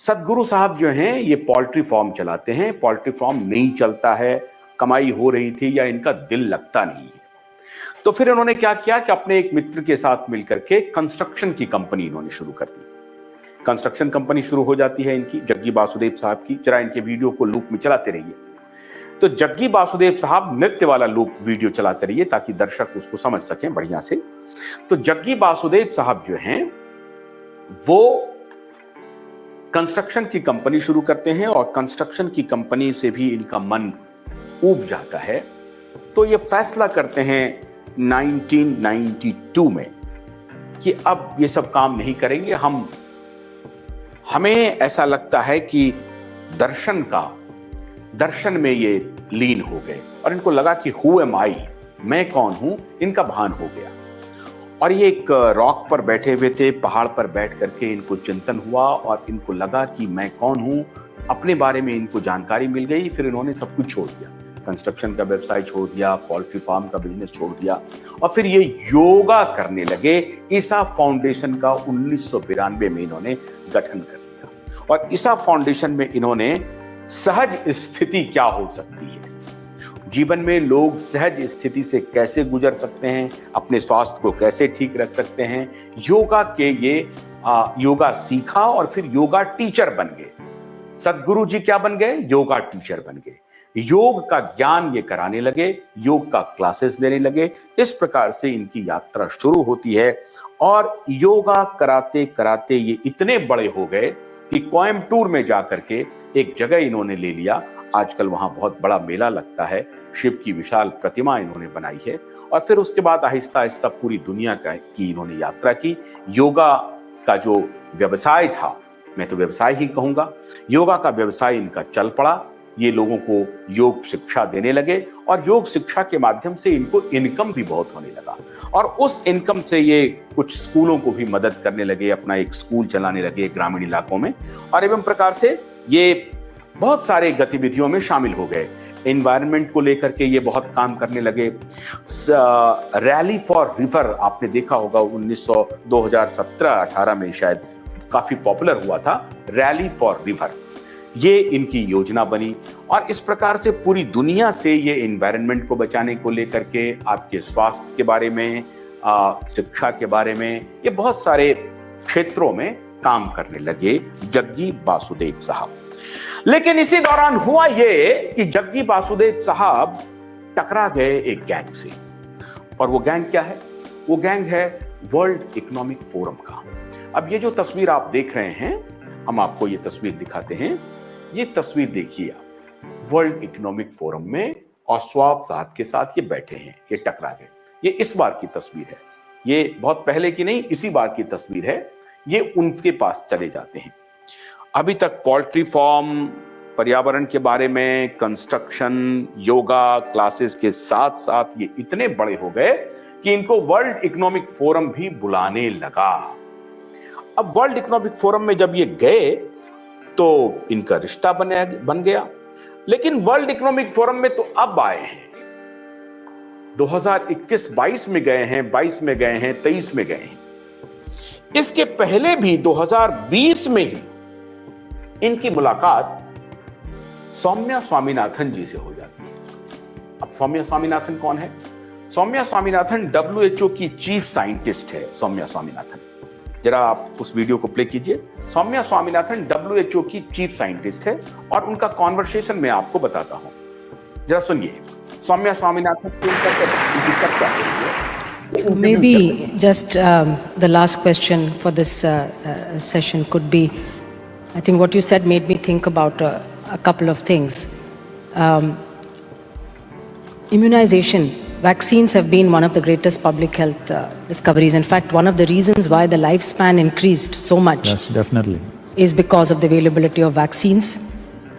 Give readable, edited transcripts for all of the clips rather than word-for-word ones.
सदगुरु साहब जो हैं ये पोल्ट्री फार्म चलाते हैं। पोल्ट्री फार्म नहीं चलता है, कमाई हो रही थी या इनका दिल लगता नहीं है। तो फिर इन्होंने क्या किया कि अपने एक मित्र के साथ मिलकर के कंस्ट्रक्शन की कंपनी इन्होंने शुरू कर दी। कंस्ट्रक्शन कंपनी शुरू हो जाती है इनकी, जग्गी वासुदेव साहब की। जरा इनके वीडियो को लूप में चलाते रहिए। तो जग्गी वासुदेव साहब नृत्य वाला लूप वीडियो चलाते रहिए ताकि दर्शक उसको समझ सकें बढ़िया से। तो जग्गी वासुदेव साहब जो हैं वो कंस्ट्रक्शन की कंपनी शुरू करते हैं और कंस्ट्रक्शन की कंपनी से भी इनका मन ऊब जाता है। तो ये फैसला करते हैं 1992 में कि अब ये सब काम नहीं करेंगे। हमें ऐसा लगता है कि दर्शन में ये लीन हो गए और इनको लगा कि हु एम आई, मैं कौन हूं, इनका भान हो गया। और ये एक रॉक पर बैठे हुए थे, पहाड़ पर बैठ करके इनको चिंतन हुआ और इनको लगा कि मैं कौन हूं, अपने बारे में इनको जानकारी मिल गई। फिर इन्होंने सब कुछ छोड़ दिया, कंस्ट्रक्शन का व्यवसाय छोड़ दिया, पोल्ट्री फार्म का बिजनेस छोड़ दिया और फिर ये योगा करने लगे। ईसा फाउंडेशन का 1992 में इन्होंने गठन कर लिया और ईसा फाउंडेशन में इन्होंने सहज स्थिति क्या हो सकती है, जीवन में लोग सहज स्थिति से कैसे गुजर सकते हैं, अपने स्वास्थ्य को कैसे ठीक रख सकते हैं, योगा के ये योगा सीखा और फिर योगा टीचर बन गए। सदगुरु जी क्या बन गए? योगा टीचर बन गए। योग का ज्ञान ये कराने लगे, योग का क्लासेस देने लगे। इस प्रकार से इनकी यात्रा शुरू होती है और योगा कराते कराते ये इतने बड़े हो गए कि कोयम्बटूर में जाकर के एक जगह इन्होंने ले लिया। आजकल वहां बहुत बड़ा मेला लगता है, शिव की विशाल प्रतिमा इन्होंने बनाई है और फिर उसके बाद आहिस्ता आहिस्ता पूरी दुनिया की इन्होंने यात्रा की। योगा का जो व्यवसाय था, मैं तो व्यवसाय ही कहूंगा, योगा का व्यवसाय इनका चल पड़ा। ये लोगों को योग शिक्षा देने लगे और योग शिक्षा के माध्यम से इनको इनकम भी बहुत होने लगा और उस इनकम से ये कुछ स्कूलों को भी मदद करने लगे, अपना एक स्कूल चलाने लगे ग्रामीण इलाकों में और एवं प्रकार से ये बहुत सारे गतिविधियों में शामिल हो गए। एनवायरनमेंट को लेकर के ये बहुत काम करने लगे। रैली फॉर रिवर आपने देखा होगा, 2017-18 में शायद काफी पॉपुलर हुआ था रैली फॉर रिवर। ये इनकी योजना बनी और इस प्रकार से पूरी दुनिया से ये एनवायरनमेंट को बचाने को लेकर के, आपके स्वास्थ्य के बारे में, शिक्षा के बारे में, ये बहुत सारे क्षेत्रों में काम करने लगे जग्गी वासुदेव साहब। लेकिन इसी दौरान हुआ ये कि जग्गी वासुदेव साहब टकरा गए एक गैंग से और वो गैंग क्या है? वो गैंग है वर्ल्ड इकोनॉमिक फोरम का। अब ये जो तस्वीर आप देख रहे हैं, हम आपको ये तस्वीर दिखाते हैं। ये तस्वीर देखिए आप, वर्ल्ड इकोनॉमिक फोरम में और श्वाब साहब के साथ ये बैठे हैं, ये टकरा गए। ये इस बार की तस्वीर है, ये बहुत पहले की नहीं, इसी बार की तस्वीर है। ये उनके पास चले जाते हैं। अभी तक पोल्ट्री फार्म, पर्यावरण के बारे में, कंस्ट्रक्शन, योगा क्लासेस के साथ साथ ये इतने बड़े हो गए कि इनको वर्ल्ड इकोनॉमिक फोरम भी बुलाने लगा। अब वर्ल्ड इकोनॉमिक फोरम में जब ये गए तो इनका रिश्ता बन गया। लेकिन वर्ल्ड इकोनॉमिक फोरम में तो अब आए हैं, 2021-22 में गए हैं, 22 में गए हैं, 23 में गए हैं। इसके पहले भी 2020 में ही इनकी मुलाकात सौम्या स्वामीनाथन जी से हो जाती है। अब सौम्या स्वामीनाथन कौन है? सौम्या स्वामीनाथन WHO की चीफ साइंटिस्ट है। सौम्या स्वामीनाथन, जरा आप उस वीडियो को प्ले कीजिए। सौम्या स्वामीनाथन WHO की चीफ साइंटिस्ट है और उनका कॉन्वर्सेशन मैं आपको बताता हूं, जरा सुनिए। Soumya Swaminathan So maybe just the last question for this session could be, I think what you said made me think about a couple of things. Immunization, vaccines have been one of the greatest public health discoveries. In fact, one of the reasons why the lifespan increased so much, yes, definitely, is because of the availability of vaccines.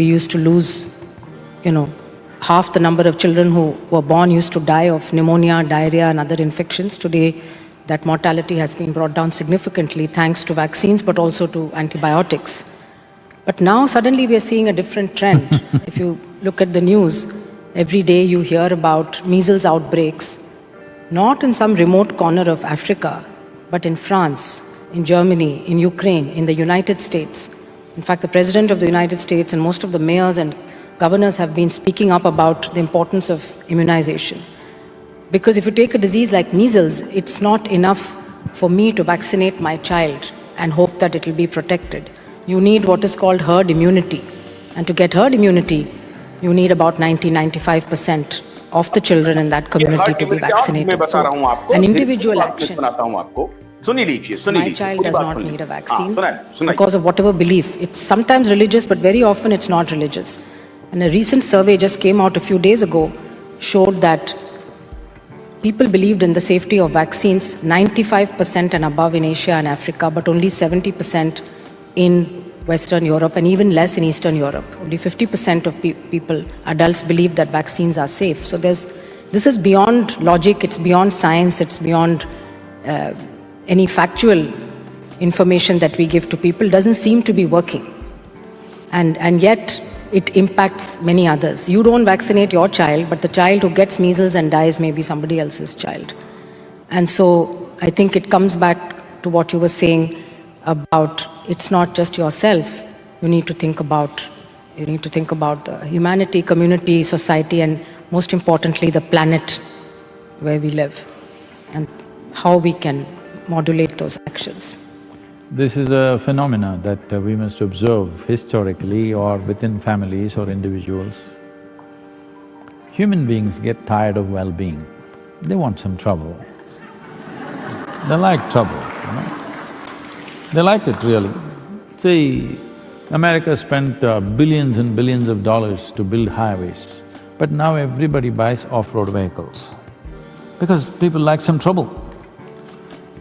We used to lose, half the number of children who were born used to die of pneumonia, diarrhea and other infections. Today, that mortality has been brought down significantly thanks to vaccines but also to antibiotics. But now suddenly we are seeing a different trend. If you look at the news, every day you hear about measles outbreaks, not in some remote corner of Africa, but in France, in Germany, in Ukraine, in the United States. In fact, the President of the United States and most of the mayors and governors have been speaking up about the importance of immunization. Because if you take a disease like measles, it's not enough for me to vaccinate my child and hope that it will be protected. You need what is called herd immunity. And to get herd immunity, you need about 90-95% of the children in that community to be vaccinated. So, an individual action. My child does not need a vaccine because of whatever belief. It's sometimes religious, but very often it's not religious. And a recent survey just came out a few days ago showed that people believed in the safety of vaccines 95% and above in Asia and Africa, but only 70% in Western Europe and even less in Eastern Europe. Only 50% of people, adults, believe that vaccines are safe. So this is beyond logic, it's beyond science, it's beyond any factual information that we give to people. Doesn't seem to be working. And yet it impacts many others. You don't vaccinate your child, but the child who gets measles and dies may be somebody else's child. And so I think it comes back to what you were saying about it's not just yourself. You need to think about the humanity, community, society, and most importantly, the planet where we live and how we can modulate those actions. This is a phenomena that we must observe historically or within families or individuals. Human beings get tired of well-being. They want some trouble. They like trouble, you know. They like it really. See, America spent billions and billions of dollars to build highways, but now everybody buys off-road vehicles because people like some trouble.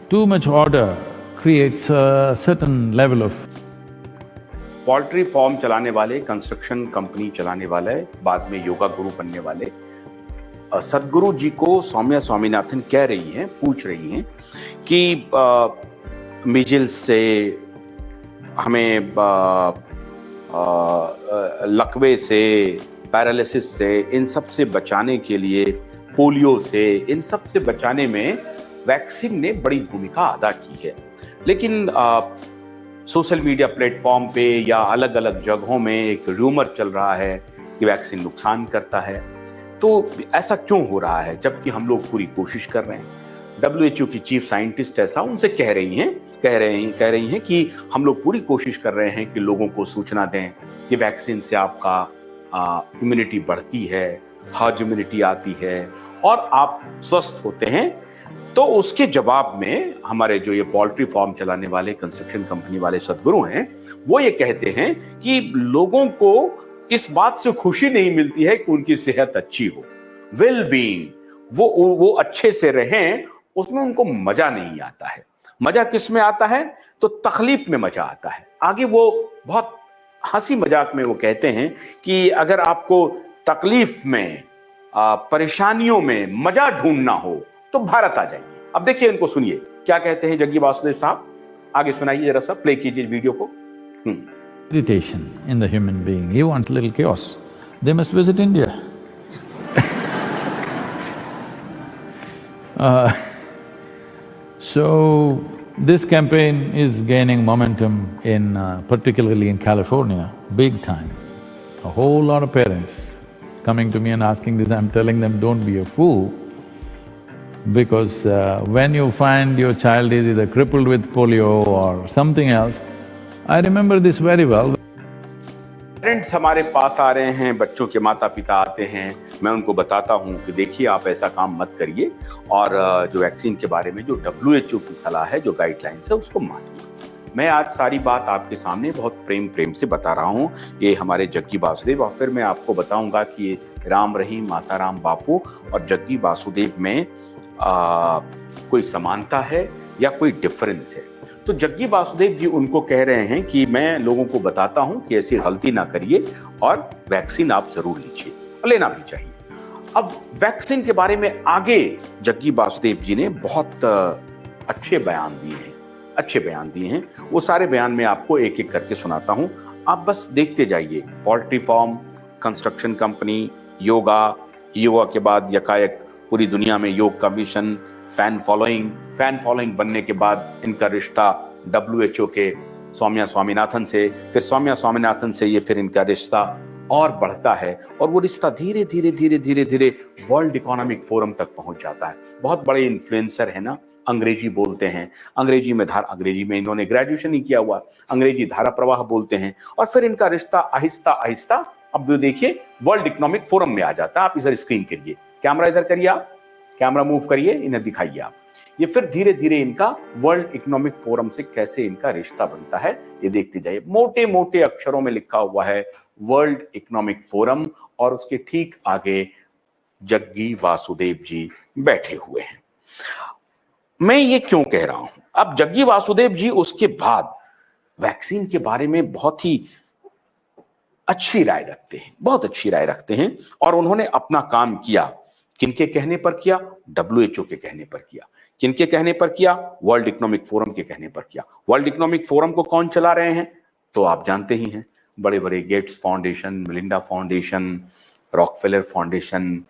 Too much order creates a certain level of… poultry farm चलाने वाले, construction company चलाने वाले, बाद में योगा गुरु बनने वाले सदगुरु जी को सौम्या स्वामीनाथन कह रही हैं, पूछ रही हैं कि मीजल्स से हमें लकवे से, पैरालिसिस से, इन सब से बचाने के लिए, पोलियो से, इन सब से बचाने में वैक्सीन ने बड़ी भूमिका अदा की है। लेकिन सोशल मीडिया प्लेटफॉर्म पे या अलग अलग जगहों में एक रूमर चल रहा है कि वैक्सीन नुकसान करता है। तो ऐसा क्यों हो रहा है जबकि हम लोग पूरी कोशिश कर रहे हैं? WHO की चीफ साइंटिस्ट ऐसा उनसे कह रही हैं कि हम लोग पूरी कोशिश कर रहे हैं कि लोगों को सूचना दें कि वैक्सीन से आपका इम्यूनिटी बढ़ती है, हर्ड इम्यूनिटी आती है और आप स्वस्थ होते हैं। तो उसके जवाब में हमारे जो ये पोल्ट्री फार्म चलाने वाले, कंस्ट्रक्शन कंपनी वाले सदगुरु हैं, वो ये कहते हैं कि लोगों को इस बात से खुशी नहीं मिलती है कि उनकी सेहत अच्छी हो, वेल बीइंग, वो अच्छे से रहें, उसमें उनको मजा नहीं आता है। मजा किस में आता है? तो तकलीफ में मजा आता है। आगे वो बहुत हंसी मजाक में वो कहते हैं कि अगर आपको तकलीफ में, परेशानियों में मजा ढूंढना हो तो भारत आ जाइए। अब देखिए, इनको सुनिए क्या कहते हैं जग्गी वासुदेव साहब। आगे सुनाइए जरा सा, प्ले कीजिए वीडियो को। Irritation in the human being, he wants little chaos. They must visit India. So, this campaign is gaining momentum particularly in California, big time. A whole lot of parents coming to me and asking this, I'm telling them, don't be a fool, because when you find your child is either crippled with polio or something else, I remember this very well. Parents हमारे पास आ रहे हैं, बच्चों के माता पिता आते हैं, मैं उनको बताता हूं कि देखिए आप ऐसा काम मत करिए और जो वैक्सीन के बारे में जो WHO की सलाह है, जो गाइडलाइंस है, उसको मानिए। मैं आज सारी बात आपके सामने बहुत प्रेम से बता रहा हूं। ये हमारे जग्गी वासुदेव, और फिर मैं आपको बताऊंगा कि राम रहीम आसाराम बापू और जग्गी वासुदेव में कोई समानता है या कोई डिफरेंस है। तो जग्गी वासुदेव जी उनको कह रहे हैं कि मैं लोगों को बताता हूं कि ऐसी गलती ना करिए और वैक्सीन आप जरूर लीजिए, और लेना भी चाहिए। अब वैक्सीन के बारे में आगे जग्गी वासुदेव जी ने बहुत अच्छे बयान दिए हैं। वो सारे बयान में आपको एक एक करके सुनाता हूं, आप बस देखते जाइए। Poultry farm, construction company, yoga के बाद यकायक पूरी दुनिया में योग का मिशन, फैन फॉलोइंग बनने के बाद इनका रिश्ता WHO के सौम्या स्वामीनाथन से, फिर सौम्या स्वामीनाथन से ये फिर इनका रिश्ता और बढ़ता है और वो रिश्ता धीरे धीरे धीरे धीरे धीरे वर्ल्ड इकोनॉमिक फोरम तक पहुंच जाता है। बहुत बड़े इन्फ्लुएंसर है ना, अंग्रेजी बोलते हैं, अंग्रेजी में इन्होंने ग्रेजुएशन ही किया हुआ, अंग्रेजी धारा प्रवाह बोलते हैं और फिर इनका रिश्ता आहिस्ता आहिस्ता अब वो देखिए वर्ल्ड इकोनॉमिक फोरम में आ जाता है। आप इधर स्क्रीन करिए, कैमरा इधर करिए, आप कैमरा मूव करिए, इन्हें दिखाइए आप। ये फिर धीरे धीरे इनका वर्ल्ड इकोनॉमिक फोरम से कैसे इनका रिश्ता बनता है ये देखते जाइए। मोटे मोटे अक्षरों में लिखा हुआ है वर्ल्ड इकोनॉमिक फोरम और उसके ठीक आगे जग्गी वासुदेव जी बैठे हुए हैं। मैं ये क्यों कह रहा हूं? अब जग्गी वासुदेव जी उसके बाद वैक्सीन के बारे में बहुत ही अच्छी राय रखते हैं, बहुत अच्छी राय रखते हैं और उन्होंने अपना काम किया। किनके कहने पर किया? WHO के कहने पर किया। किनके कहने पर किया? वर्ल्ड इकोनॉमिक फोरम के कहने पर किया। वर्ल्ड इकोनॉमिक फोरम को कौन चला रहे हैं तो आप जानते ही हैं, बड़े बड़े Gates foundation, Melinda foundation, Rockefeller foundation,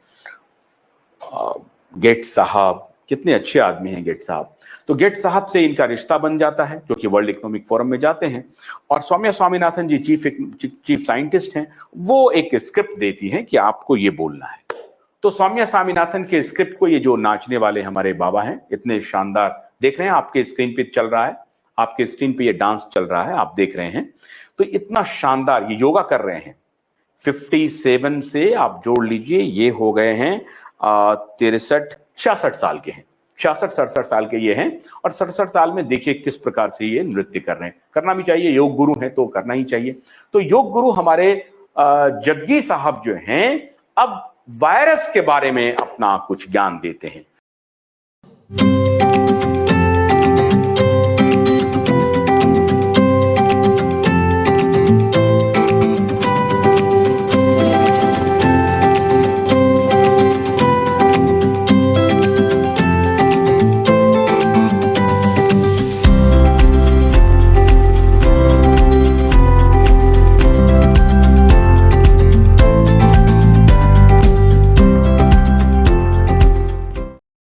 Gates साहब, कितने अच्छे आदमी हैं गेट्स साहब। तो गेट्स साहब से इनका रिश्ता बन जाता है जो कि वर्ल्ड इकोनॉमिक फोरम में जाते हैं और सौम्या स्वामीनाथन जी चीफ साइंटिस्ट हैं, वो एक स्क्रिप्ट देती हैं कि आपको ये बोलना है। तो सौम्या स्वामीनाथन के स्क्रिप्ट को ये जो नाचने वाले हमारे बाबा हैं, इतने शानदार, देख रहे हैं आपके स्क्रीन पे चल रहा है, आपके स्क्रीन पे ये डांस चल रहा है, आप देख रहे हैं, तो इतना शानदार ये योगा कर रहे हैं। 57 से आप जोड़ लीजिए, ये हो गए हैं 63-66 साल के हैं, 66-67 साल के ये हैं और 67 साल में देखिए किस प्रकार से ये नृत्य कर रहे हैं। करना भी चाहिए, योग गुरु हैं तो करना ही चाहिए। तो योग गुरु हमारे जग्गी साहब जो हैं अब वायरस के बारे में अपना कुछ ज्ञान देते हैं।